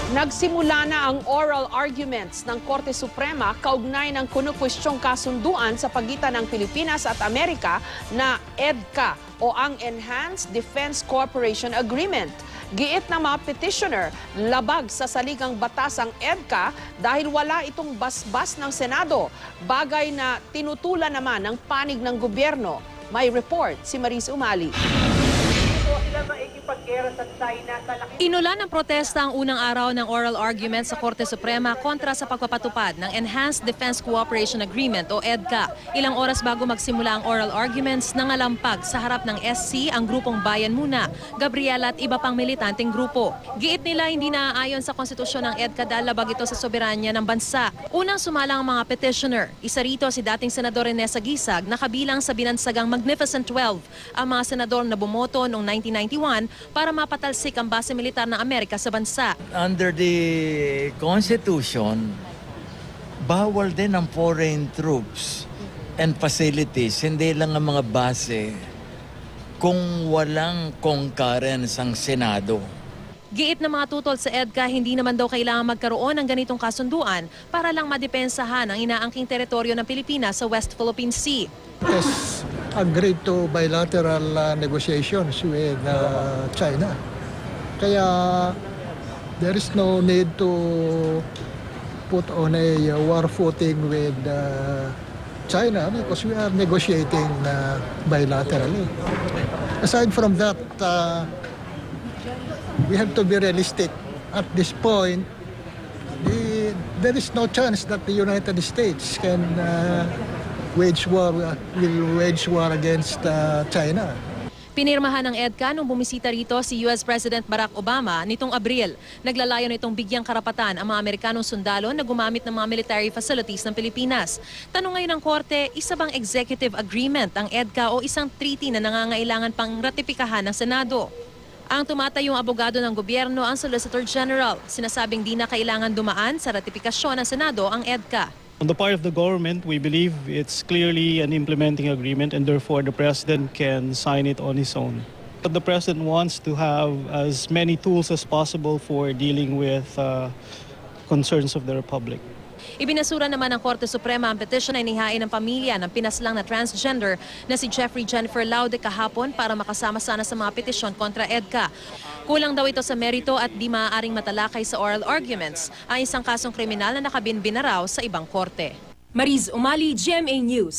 Nagsimula na ang oral arguments ng Korte Suprema kaugnay ng kunukwestyong kasunduan sa pagitan ng Pilipinas at Amerika na EDCA o ang Enhanced Defense Cooperation Agreement. Giit ng mga petitioner, labag sa saligang batas ang EDCA dahil wala itong basbas ng Senado, bagay na tinutulan naman ng panig ng gobyerno. May report si Mariz Umali. Inulan ng protesta ang unang araw ng oral argument sa Korte Suprema kontra sa pagpapatupad ng Enhanced Defense Cooperation Agreement o EDCA. Ilang oras bago magsimula ang oral arguments, nangalampag sa harap ng SC ang grupong Bayan Muna, Gabriela at iba pang militanteng grupo. Giit nila hindi naaayon sa konstitusyon ng EDCA dahil labag ito sa soberanya ng bansa. Unang sumalang ang mga petitioner. Isa rito si dating Senador Nessa Gisag na kabilang sa binansagang Magnificent 12, ang mga senador na bumoto noong 1991 para mapatalsik ang base militar ng Amerika sa bansa. Under the Constitution, bawal din ang foreign troops and facilities, hindi lang ang mga base kung walang concurrence ang Senado. Giit na mga tutol sa EDCA, hindi naman daw kailangan magkaroon ng ganitong kasunduan para lang madepensahan ang inaangking teritoryo ng Pilipinas sa West Philippine Sea. Has agreed to bilateral negotiations with China. Kaya there is no need to put on a war footing with China because we are negotiating bilaterally. Aside from that, we have to be realistic. At this point, there is no chance that the United States can will wage war against China. Pinirmahan ng EDCA nung bumisita rito si US President Barack Obama nitong Abril. Naglalayon itong bigyang karapatan ang mga Amerikanong sundalo na gumamit ng mga military facilities ng Pilipinas. Tanong ngayon ng Korte, isa bang executive agreement ang EDCA o isang treaty na nangangailangan pang ratipikahan ng Senado? Ang tumatayong abogado ng gobyerno ang Solicitor General. Sinasabing di na kailangan dumaan sa ratipikasyon ng Senado ang EDCA. On the part of the government, we believe it's clearly an implementing agreement and therefore the President can sign it on his own. But the President wants to have as many tools as possible for dealing with concerns of the Republic. Ibinasura naman ng Korte Suprema ang petisyon na inihain ng pamilya ng pinaslang na transgender na si Jeffrey Jennifer Laude kahapon para makasama sana sa mga petisyon kontra EDCA. Kulang daw ito sa merito at di maaaring matalakay sa oral arguments ang isang kasong kriminal na nakabinbin na raw sa ibang korte. Mariz Umali, GMA News.